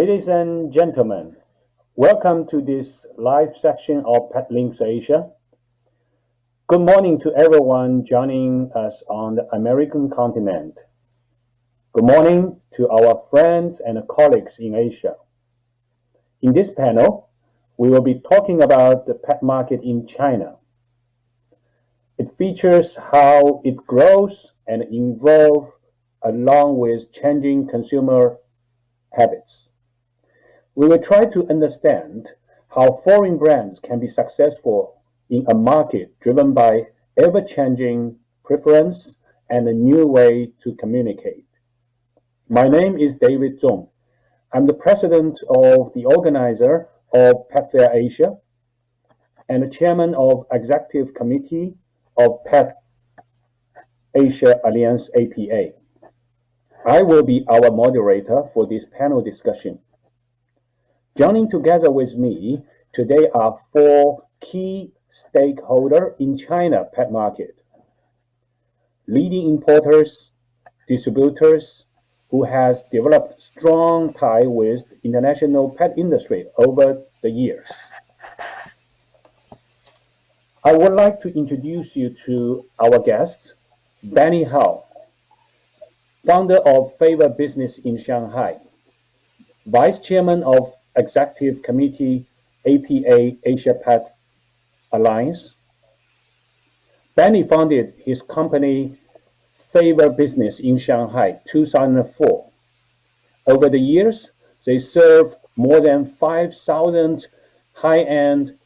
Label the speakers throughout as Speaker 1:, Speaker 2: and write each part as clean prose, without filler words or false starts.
Speaker 1: Ladies and gentlemen, welcome to this live section of Pet Links Asia. Good morning to everyone joining us on the American continent. Good morning to our friends and colleagues in Asia. In this panel, we will be talking about the pet market in China. It features how it grows and evolves along with changing consumer habits. We will try to understand how foreign brands can be successful in a market driven by ever-changing preference and a new way to communicate. My name is David Zong. I'm the president of the organizer of Pet Fair Asia and the chairman of Executive Committee of Pet Asia Alliance APA. I will be our moderator for this panel discussion. Joining together with me today are four key stakeholders in China pet market. Leading importers, distributors who has developed strong tie with international pet industry over the years. I would like to introduce you to our guests, Benny Hao, founder of Favor Business in Shanghai, Vice Chairman of Executive Committee APA Asia Pet Alliance. Benny founded his company Favor Business in Shanghai 2004. Over the years, they serve more than 5,000 high-end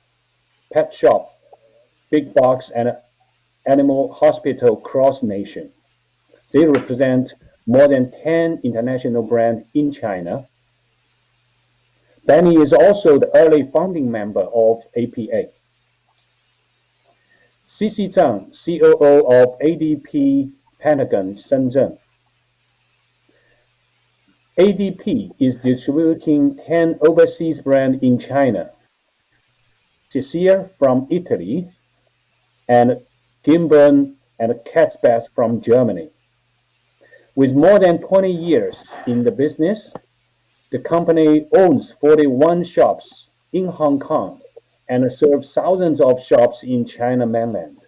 Speaker 1: pet shop, big box and animal hospital across nation. They represent more than 10 international brands in China. Benny is also the early founding member of APA. Sisi Zhang, COO of ADP Pentagon Shenzhen. ADP is distributing 10 overseas brands in China. Cecilia from Italy and Gimburn and Cat's Bath from Germany. With more than 20 years in the business, the company owns 41 shops in Hong Kong and serves thousands of shops in China mainland.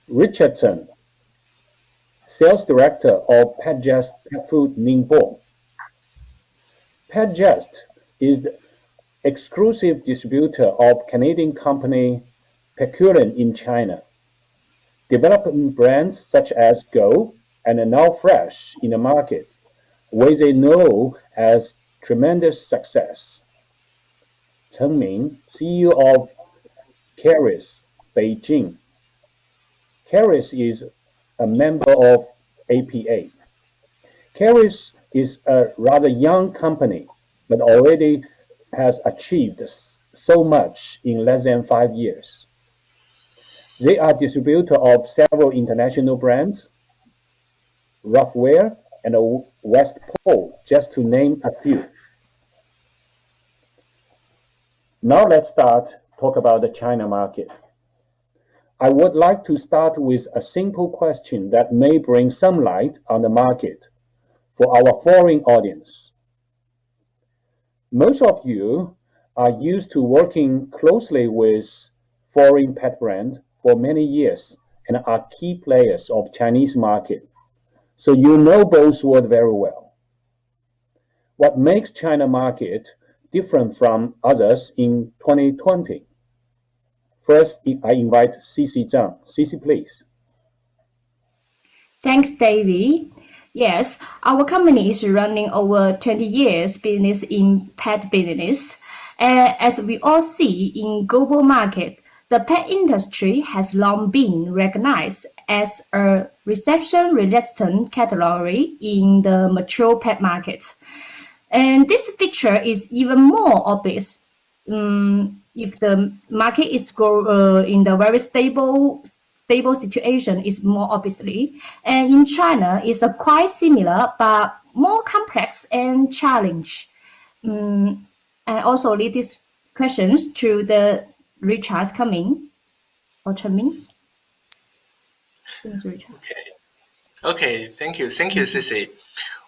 Speaker 1: Richardson, Sales Director of PetJust Pet Food Ningbo. PetJust is the exclusive distributor of Canadian company Peculiar in China, developing brands such as Go and Now Fresh in the market, where they know as tremendous success. Chen Ming, CEO of Caris, Beijing. Caris is a member of APA. Caris is a rather young company, but already has achieved so much in less than 5 years. They are distributor of several international brands, Roughwear and West Pole, just to name a few. Now let's talk about the China market. I would like to start with a simple question that may bring some light on the market for our foreign audience. Most of you are used to working closely with foreign pet brands for many years and are key players of Chinese market. So you know both worlds very well. What makes China market different from others in 2020? First, I invite Sisi Zhang. Sisi, please.
Speaker 2: Thanks, Davey. Yes, our company is running over 20 years business in pet business. As we all see in global market, the pet industry has long been recognized as a recession-resistant category in the mature pet market. And this feature is even more obvious if the market is in the very stable situation is more obviously. And in China, it's a quite similar but more complex and challenge. And also lead these questions to the Richard coming or Chen-Ming.
Speaker 3: Okay, thank you, Sisi.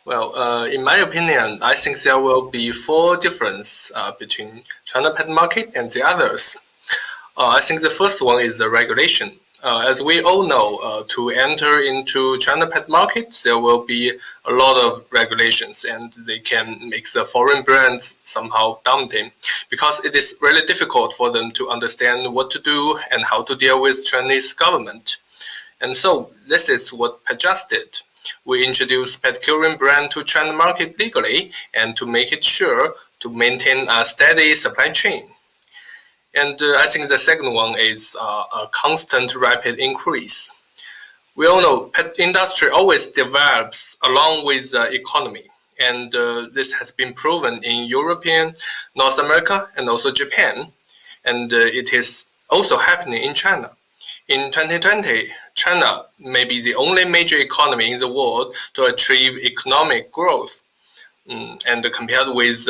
Speaker 3: Well, in my opinion, I think there will be four differences between China pet market and the others. I think the first one is the regulation. As we all know, to enter into China pet market, there will be a lot of regulations, and they can make the foreign brands somehow daunting because it is really difficult for them to understand what to do and how to deal with Chinese government. And so this is what Petjust did. We introduced pet curing brand to China market legally and to make it sure to maintain a steady supply chain. And I think the second one is a constant rapid increase. We all know pet industry always develops along with the economy. And this has been proven in European, North America, and also Japan. And it is also happening in China. In 2020, China may be the only major economy in the world to achieve economic growth. And compared with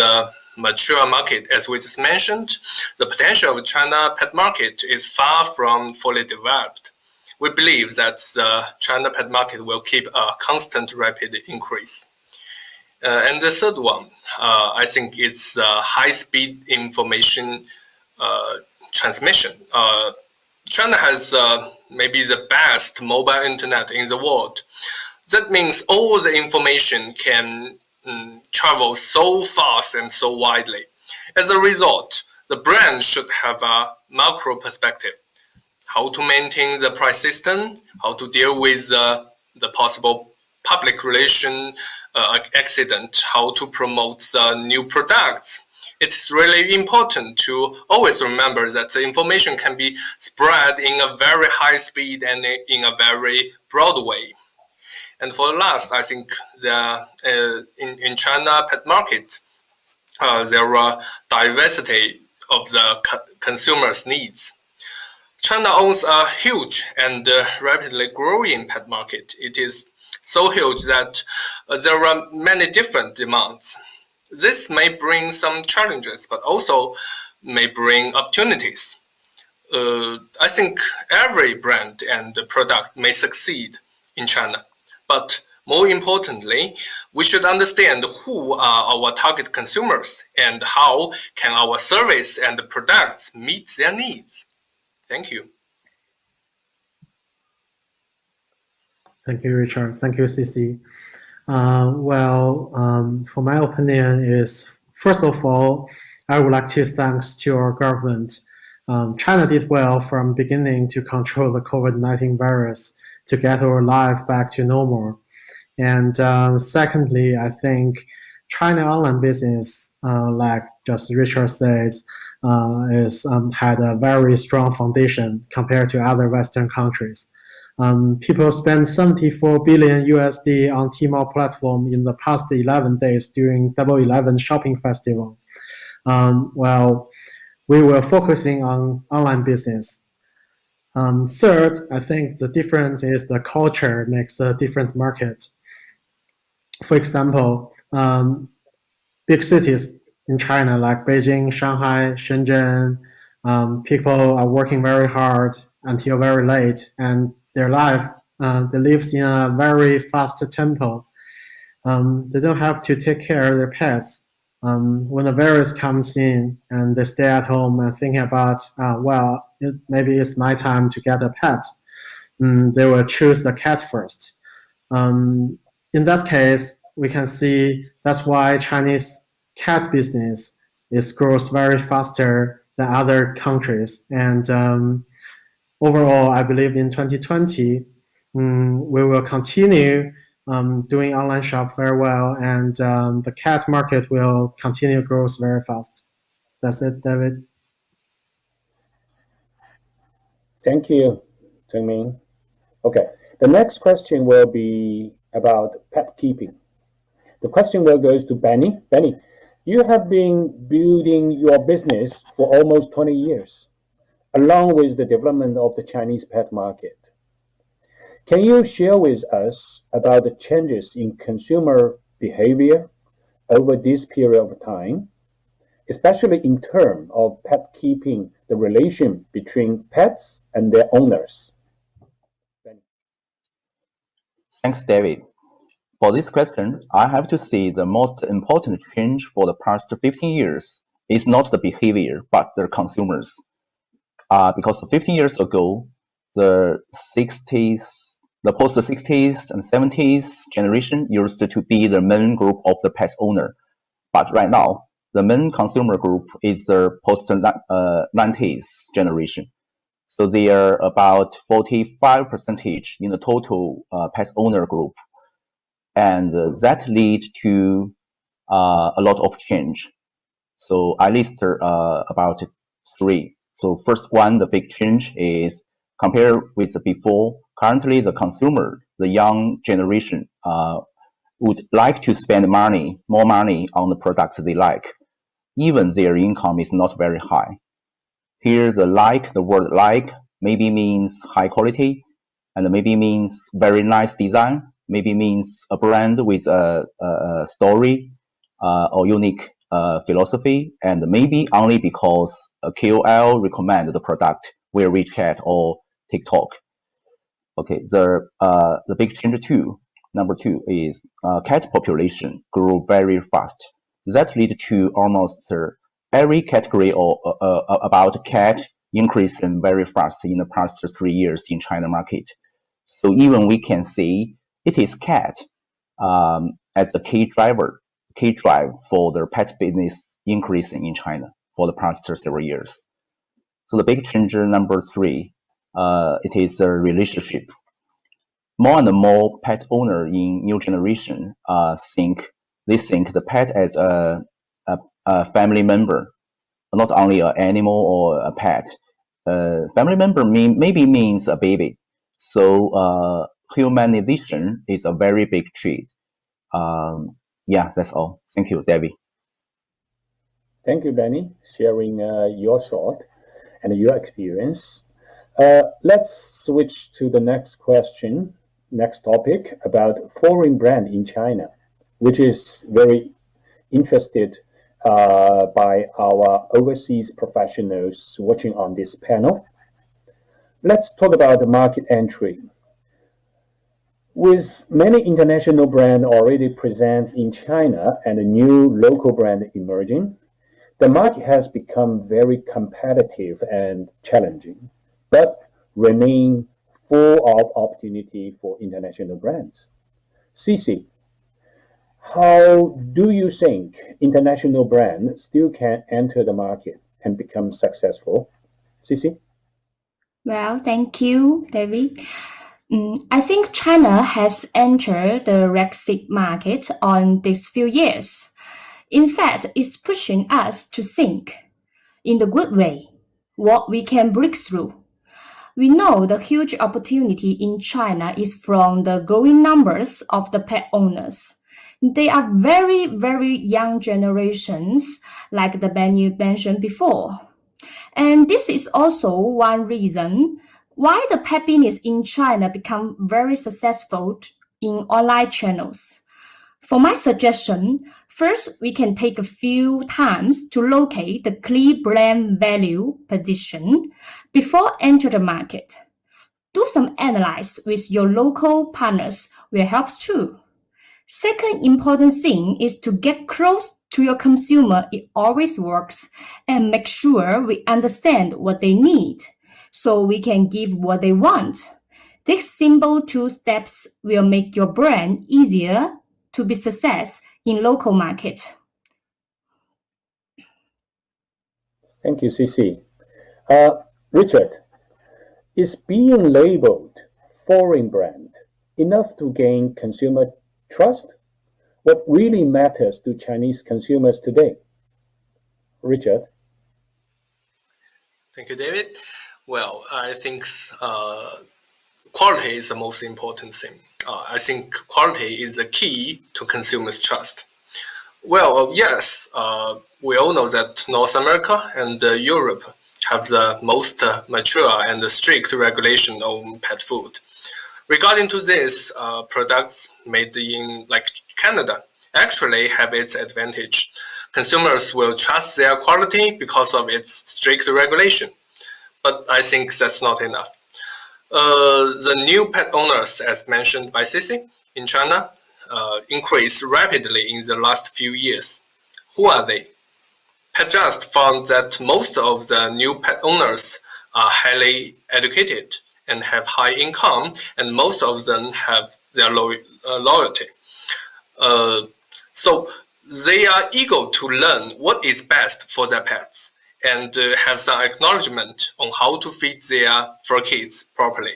Speaker 3: mature market, as we just mentioned, the potential of China pet market is far from fully developed. We believe that the China pet market will keep a constant rapid increase. And the third one, I think it's high-speed information transmission. China has maybe the best mobile internet in the world. That means all the information can travel so fast and so widely. As a result, the brand should have a macro perspective. How to maintain the price system, how to deal with the possible public relation accident, how to promote the new products. It's really important to always remember that the information can be spread in a very high speed and in a very broad way. And for the last, I think in China pet market, there are diversity of the consumers' needs. China owns a huge and rapidly growing pet market. It is so huge that there are many different demands. This may bring some challenges, but also may bring opportunities. I think every brand and product may succeed in China, but more importantly, we should understand who are our target consumers and how can our service and products meet their needs. Thank you.
Speaker 4: Thank you, Richard. Thank you, CC. For my opinion is, first of all, I would like to thank to our government. China did well from beginning to control the COVID-19 virus to get our life back to normal. And secondly, I think China online business, like just Richard said, had a very strong foundation compared to other Western countries. People spent 74 billion USD on Tmall platform in the past 11 days during Double 11 shopping festival. We were focusing on online business. Third, I think the difference is the culture makes a different market. For example, big cities in China like Beijing, Shanghai, Shenzhen, people are working very hard until very late, and their life they live in a very fast tempo. They don't have to take care of their pets. When the virus comes in and they stay at home and thinking about, maybe it's my time to get a pet, they will choose the cat first. In that case, we can see that's why Chinese cat business grows very faster than other countries. And overall, I believe in 2020, we will continue doing online shop very well, and the cat market will continue growth very fast. That's it, David.
Speaker 1: Thank you, Zhengming. Okay, the next question will be about pet keeping. The question will goes to Benny. Benny, you have been building your business for almost 20 years, along with the development of the Chinese pet market. Can you share with us about the changes in consumer behavior over this period of time, especially in terms of pet keeping, the relation between pets and their owners?
Speaker 5: Thanks, David. For this question, I have to say the most important change for the past 15 years is not the behavior, but the consumers. Because 15 years ago, the 60s, the post-60s and 70s generation used to be the main group of the pet owner. But right now, the main consumer group is the post-90s generation. So they are about 45% in the total pet owner group. And that lead to a lot of change. So I list about three. So first one, the big change is compared with before. Currently, the consumer, the young generation, would like to spend more money on the products they like, even their income is not very high. Here, the word like maybe means high quality, and maybe means very nice design, maybe means a brand with a story or unique philosophy, and maybe only because a KOL recommend the product via WeChat or TikTok. Okay, the big change number two is cat population grew very fast. That lead to almost every category or about cat increasing very fast in the past 3 years in China market. So even we can see it is cat as the key drive for the pet business increasing in China for the past several years. So the big change number three, it is a relationship. More and more pet owner in new generation think the pet as a family member, not only an animal or a pet. Family member maybe means a baby. So humanization is a very big trend. Yeah, that's all. Thank you, Debbie.
Speaker 1: Thank you, Benny, sharing your thought and your experience. Let's switch to the next question, next topic about foreign brand in China, which is very interested by our overseas professionals watching on this panel. Let's talk about the market entry. With many international brands already present in China and a new local brand emerging, the market has become very competitive and challenging, but remain full of opportunity for international brands. Cici, how do you think international brands still can enter the market and become successful? Cici?
Speaker 2: Well, thank you, David. I think China has entered the Brexit market on these few years. In fact, it's pushing us to think, in the good way, what we can break through. We know the huge opportunity in China is from the growing numbers of the pet owners. They are very, very young generations, like the Ben you mentioned before. And this is also one reason why the pet business in China become very successful in online channels. For my suggestion, first we can take a few times to locate the clear brand value position before enter the market. Do some analysis with your local partners will help too. Second important thing is to get close to your consumer. It always works, and make sure we understand what they need so we can give what they want. These simple two steps will make your brand easier to be success in local market.
Speaker 1: Thank you, Cici. Richard, is being labeled foreign brand enough to gain consumer trust? What really matters to Chinese consumers today? Richard?
Speaker 3: Thank you, David. Well, I think quality is the most important thing. I think quality is the key to consumers' trust. Well, yes, we all know that North America and Europe have the most mature and strict regulation on pet food. Regarding to this, products made in like Canada actually have its advantage. Consumers will trust their quality because of its strict regulation. But I think that's not enough. The new pet owners, as mentioned by Cici, in China, increased rapidly in the last few years. Who are they? PetJust found that most of the new pet owners are highly educated and have high income, and most of them have their loyalty. So they are eager to learn what is best for their pets and have some acknowledgement on how to feed their fur kids properly.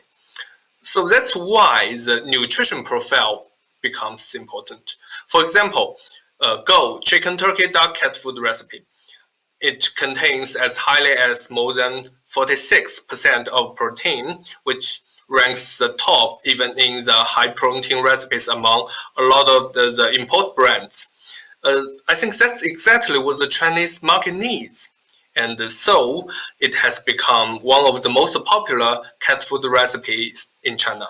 Speaker 3: So that's why the nutrition profile becomes important. For example, Go chicken, turkey, duck, cat food recipe. It contains as highly as more than 46% of protein, which ranks the top even in the high protein recipes among a lot of the import brands. I think that's exactly what the Chinese market needs. And so it has become one of the most popular cat food recipes in China.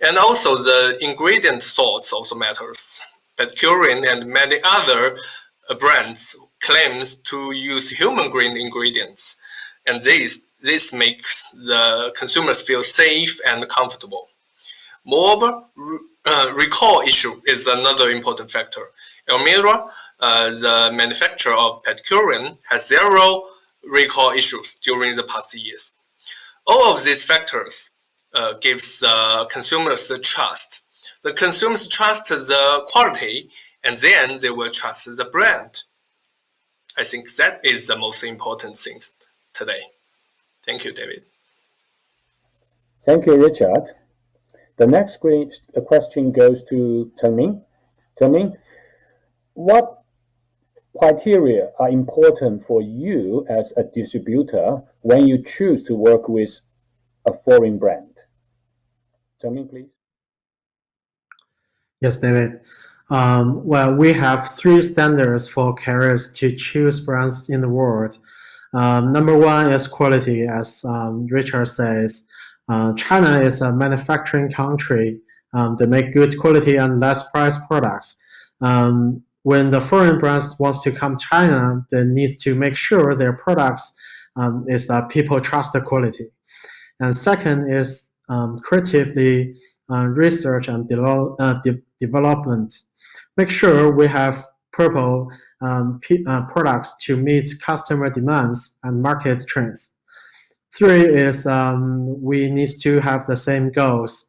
Speaker 3: And also the ingredient source also matters. Petcurian and many other brands claims to use human-grade ingredients, and this makes the consumers feel safe and comfortable. Moreover, recall issue is another important factor. Elmira, the manufacturer of Petcurian, has zero recall issues during the past years. All of these factors gives consumers the trust. The consumers trust the quality, and then they will trust the brand. I think that is the most important thing today. Thank you, David.
Speaker 1: Thank you, Richard. The next question goes to Tengming. Tengming, what criteria are important for you as a distributor when you choose to work with a foreign brand? Tengming, please.
Speaker 4: Yes, David. Well, we have three standards for carriers to choose brands in the world. Number one is quality, as Richard says. China is a manufacturing country. They make good quality and less priced products. When the foreign brands wants to come to China, they need to make sure their products is people trust the quality. And second is creatively research and development. Make sure we have purple products to meet customer demands and market trends. Three is we need to have the same goals.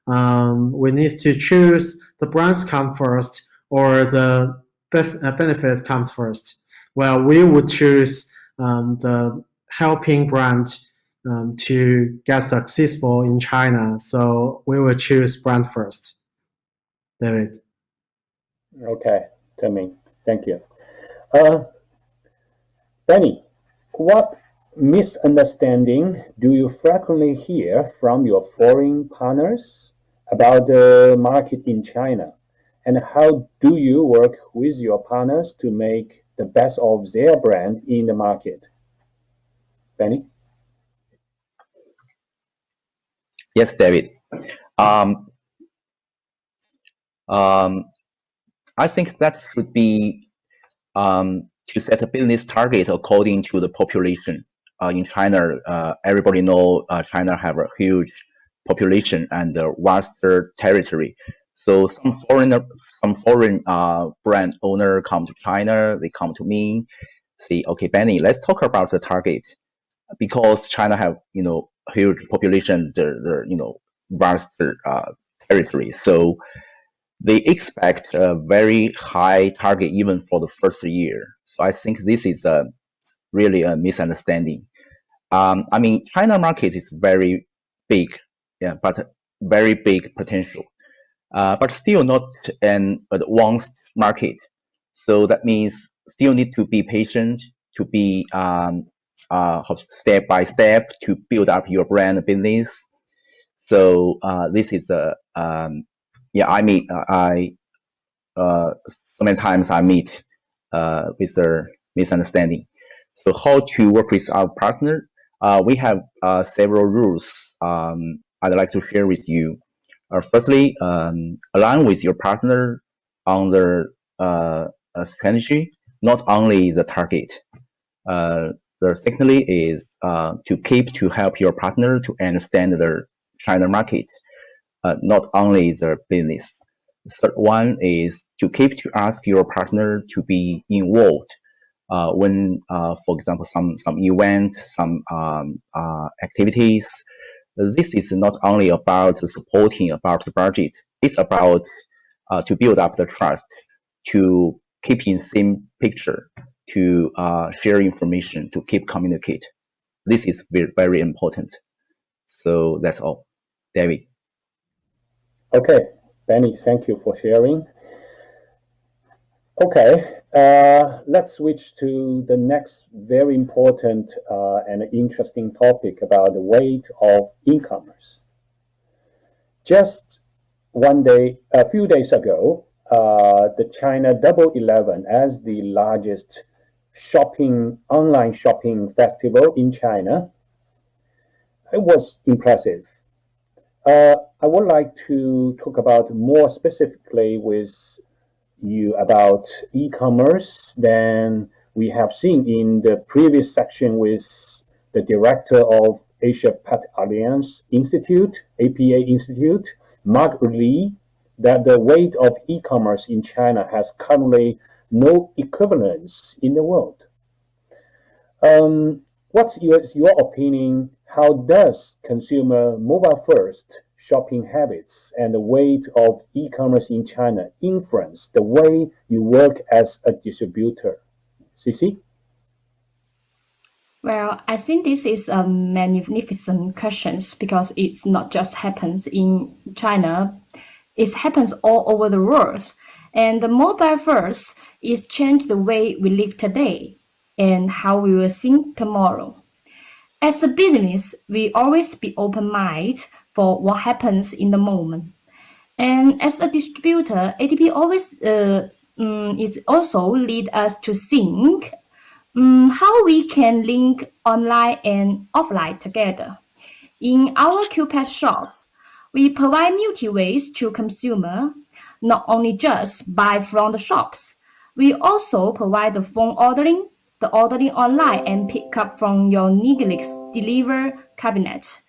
Speaker 4: We need to choose the brands come first or the benefit comes first. Well, we would choose the helping brand to get successful in China. So we will choose brand first. David.
Speaker 1: Okay, Tengming, thank you. Benny, what misunderstanding do you frequently hear from your foreign partners about the market in China? And how do you work with your partners to make the best of their brand in the market? Benny?
Speaker 5: Yes, David. I think that should be to set a business target according to the population. In China, everybody know China have a huge population and a vaster territory. So some foreign brand owner come to China, they come to me, say, okay, Benny, let's talk about the target, because China have huge population, the vast territory. So they expect a very high target even for the first year. So I think this is really a misunderstanding. I mean, China market is very big, yeah, but very big potential, but still not an advanced market. So that means still need to be patient, to be step by step to build up your brand business. So this is a so many times I meet with a misunderstanding. So how to work with our partner? We have several rules I'd like to share with you. Firstly, align with your partner on their strategy, not only the target. The secondly is to help your partner to understand the China market, not only the business. The third one is to ask your partner to be involved when, for example, some events, some activities. This is not only about supporting about the budget. It's about to build up the trust, to keep in same picture, to share information, to keep communicate. This is very, very important. So that's all, David.
Speaker 1: Okay, Benny, thank you for sharing. Okay, let's switch to the next very important and interesting topic about the weight of e-commerce. Just a few days ago, the China Double 11 as the largest online shopping festival in China. It was impressive. I would like to talk about more specifically with you about e-commerce than we have seen in the previous section with the director of Asia Pet Alliance Institute, APA Institute, Mark Lee, that the weight of e-commerce in China has currently no equivalence in the world. What's your opinion? How does consumer mobile-first shopping habits and the weight of e-commerce in China influence the way you work as a distributor? Cici?
Speaker 2: Well, I think this is a magnificent question because it's not just happens in China, it happens all over the world. And the mobile first is change the way we live today and how we will think tomorrow. As a business, we always be open-minded for what happens in the moment. And as a distributor, ADP always is also lead us to think how we can link online and offline together. In our QPass shops, we provide multi ways to consumer, not only just buy from the shops. We also provide the phone ordering, the ordering online and pick up from your Neglix deliver cabinet.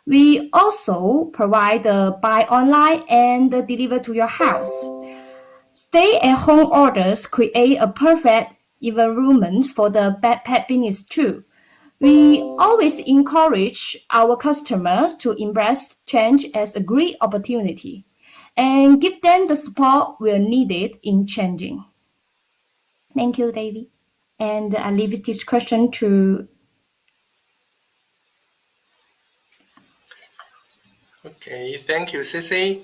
Speaker 2: We also provide the buy online and the deliver to your house. Stay-at-home orders create a perfect environment for the pet business too. We always encourage our customers to embrace change as a great opportunity and give them the support we needed in changing. Thank you, David. And I leave this question to.
Speaker 3: Okay, thank you, Cici.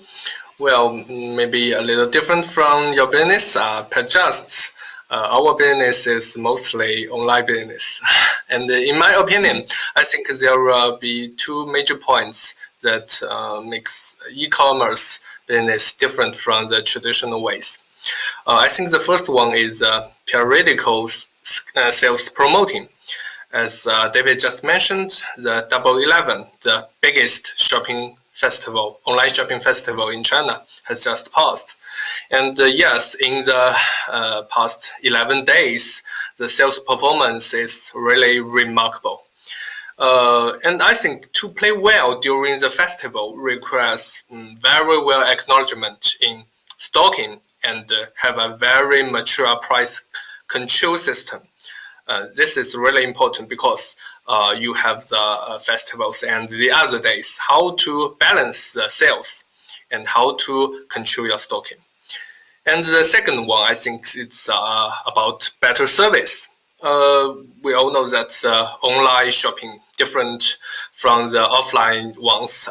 Speaker 3: Well, maybe a little different from your business, Pet our business is mostly online business. And in my opinion, I think there will be two major points that makes e-commerce business different from the traditional ways. I think the first one is periodical sales promoting. As David just mentioned, the Double 11, the biggest online shopping festival in China, has just passed. And yes, in the past 11 days, the sales performance is really remarkable. And I think to play well during the festival requires very well acknowledgement in stocking and have a very mature price control system. This is really important because you have the festivals and the other days, how to balance the sales and how to control your stocking. And the second one, I think it's about better service. We all know that online shopping different from the offline ones.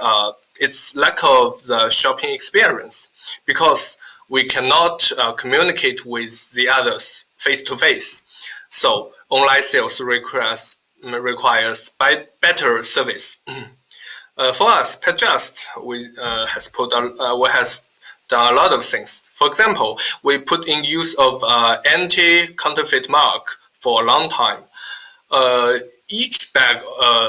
Speaker 3: It's lack of the shopping experience because we cannot communicate with the others face to face. So online sales requires better service. For us, PetJust, we has done a lot of things. For example, we put in use of anti-counterfeit mark for a long time. Each bag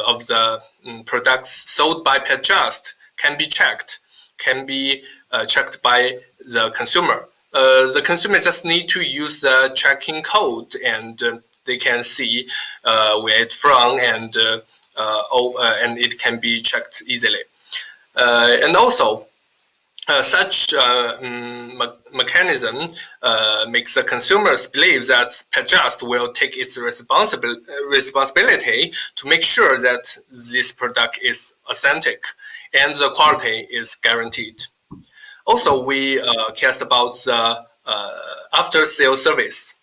Speaker 3: of the products sold by PetJust can be checked by the consumer. The consumer just need to use the tracking code and they can see where it's from and it can be checked easily. And also, Such mechanism makes the consumers believe that Petjust will take its responsibility to make sure that this product is authentic and the quality is guaranteed. Also, we cast about the after-sales service.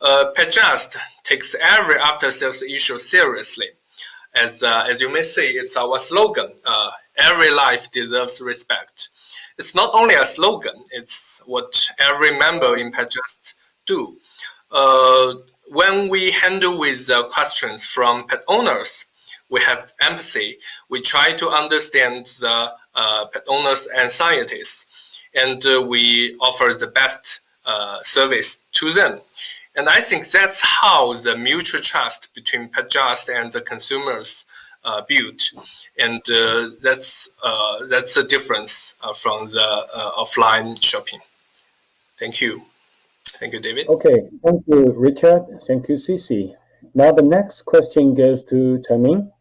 Speaker 3: Petjust takes every after-sales issue seriously. As you may see, it's our slogan. Every life deserves respect. It's not only a slogan; it's what every member in Petjust do. When we handle with questions from pet owners, we have empathy. We try to understand the pet owners' anxieties, and we offer the best service to them. And I think that's how the mutual trust between Petjust and the consumers built, and that's the difference from the offline shopping. Thank you. Thank you, David.
Speaker 1: Okay, thank you, Richard. Thank you, Cici. Now the next question goes to Tamin.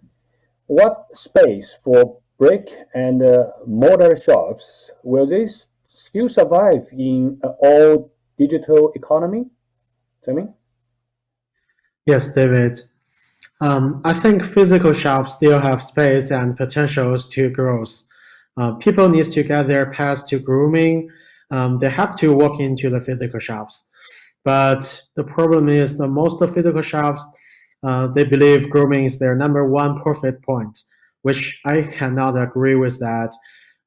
Speaker 1: What space for brick and mortar shops will this still survive in an all digital economy? Tamin?
Speaker 4: Yes, David. I think physical shops still have space and potentials to grow. People need to get their pets to grooming. They have to walk into the physical shops. But the problem is that most of physical shops, they believe grooming is their number one profit point, which I cannot agree with that.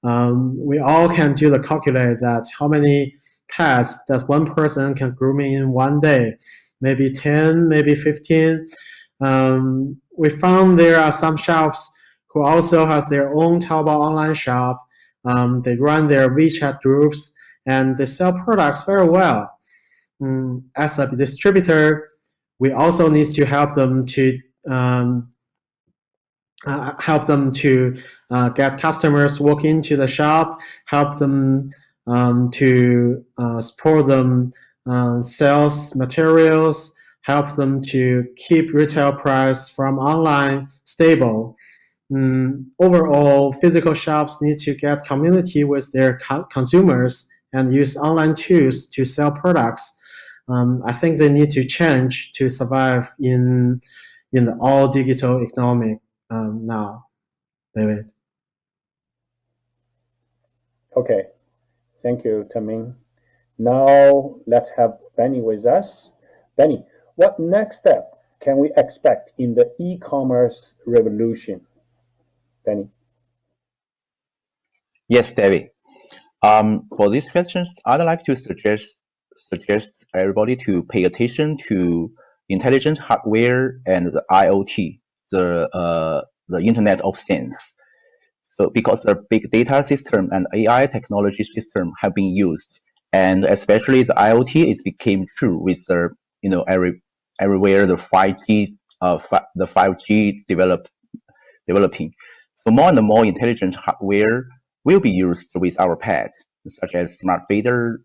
Speaker 4: We all can do the calculate that how many pets that one person can groom in one day, maybe 10, maybe 15. We found there are some shops who also has their own Taobao online shop. They run their WeChat groups and they sell products very well. As a distributor, we also need to help them to get customers walk into the shop, help them to support them sales materials, help them to keep retail price from online stable. Overall, physical shops need to get community with their consumers and use online tools to sell products. I think they need to change to survive in the all digital economic now. David.
Speaker 1: Okay, thank you, Tamin. Now let's have Benny with us. Benny, what next step can we expect in the e-commerce revolution? Benny.
Speaker 5: Yes, David. For these questions, I'd like to suggest everybody to pay attention to intelligent hardware and the IoT, the Internet of Things. So because the big data system and AI technology system have been used, and especially the IoT is became true with the everywhere the 5G developing. So more and more intelligent hardware will be used with our pets, such as smart feeder,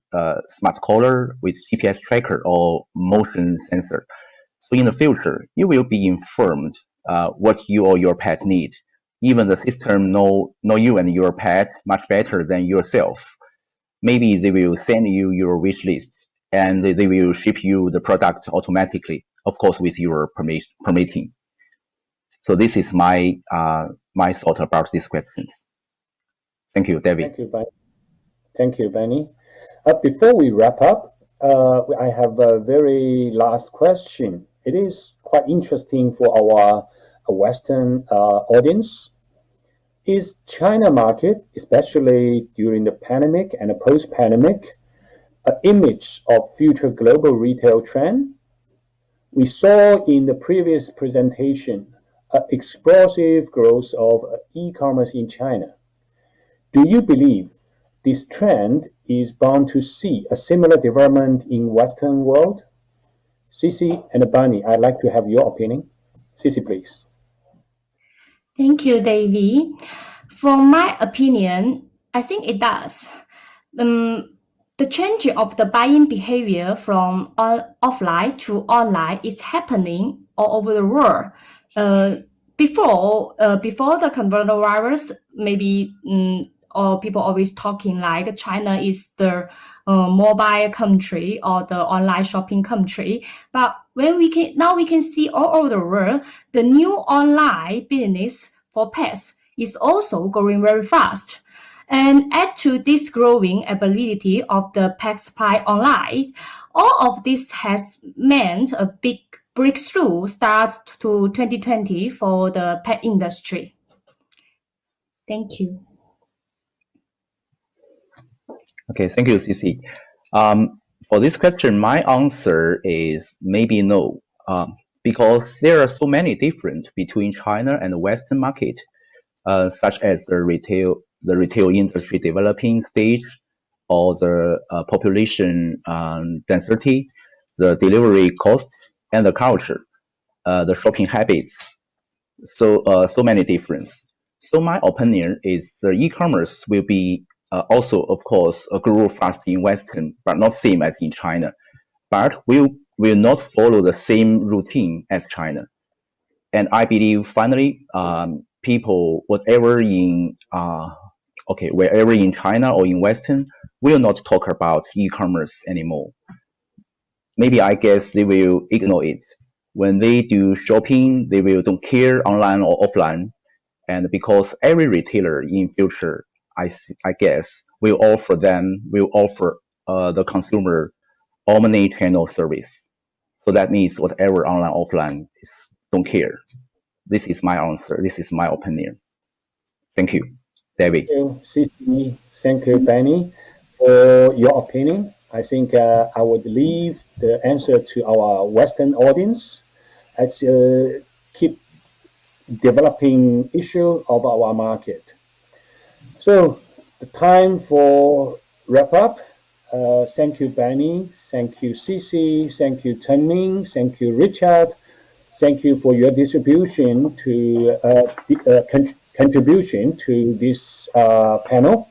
Speaker 5: smart collar with GPS tracker or motion sensor. So in the future, you will be informed what you or your pet need. Even the system know you and your pet much better than yourself. Maybe they will send you your wish list and they will ship you the product automatically, of course, with your permitting. So this is my my thought about these questions. Thank you, David.
Speaker 1: Thank you, Benny. Thank you, Benny. Before we wrap up, I have a very last question. It is quite interesting for our Western audience. Is China market, especially during the pandemic and the post-pandemic, an image of future global retail trend? We saw in the previous presentation explosive growth of e-commerce in China. Do you believe this trend is bound to see a similar development in Western world? Cici and Bunny, I'd like to have your opinion. Cici, please.
Speaker 2: Thank you, Davey. For my opinion, I think it does. The change of the buying behavior from offline to online is happening all over the world. Before the coronavirus, maybe or people always talking like China is the mobile country or the online shopping country. But when we can see all over the world, the new online business for pets is also growing very fast. And add to this growing ability of the pet supply online, all of this has meant a big breakthrough start to 2020 for the pet industry. Thank you.
Speaker 5: Okay, thank you, Cici. For this question, my answer is maybe no, because there are so many different between China and the Western market, such as the retail industry developing stage, or the population density, the delivery costs, and the culture, the shopping habits. So many difference. So my opinion is the e-commerce will be also, of course, grow fast in Western, but not same as in China. But will not follow the same routine as China. And I believe finally, people wherever in China or in Western will not talk about e-commerce anymore. Maybe I guess they will ignore it. When they do shopping, they will don't care online or offline. And because every retailer in future, I guess, will offer the consumer omni-channel service. So that means whatever online, offline, don't care. This is my answer. This is my opinion. Thank you, David.
Speaker 1: Thank you, Cici. Thank you, Benny, for your opinion. I think I would leave the answer to our Western audience. Let's keep developing issue of our market. So the time for wrap up. Thank you, Benny. Thank you, Cici. Thank you, Chen-Ming. Thank you, Richard. Thank you for your distribution to contribution to this panel.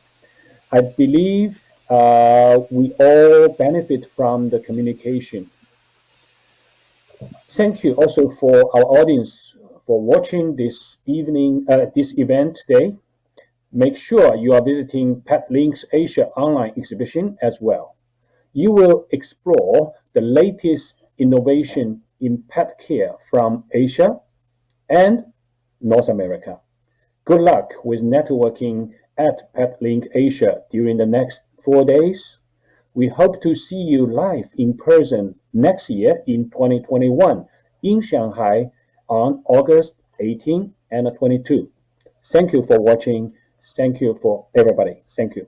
Speaker 1: I believe we all benefit from the communication. Thank you also for our audience for watching this event today. Make sure you are visiting PetLinks Asia online exhibition as well. You will explore the latest innovation in pet care from Asia and North America. Good luck with networking at PetLink Asia during the next 4 days. We hope to see you live in person next year in 2021 in Shanghai on August 18 and 22. Thank you for watching. Thank you for everybody. Thank you.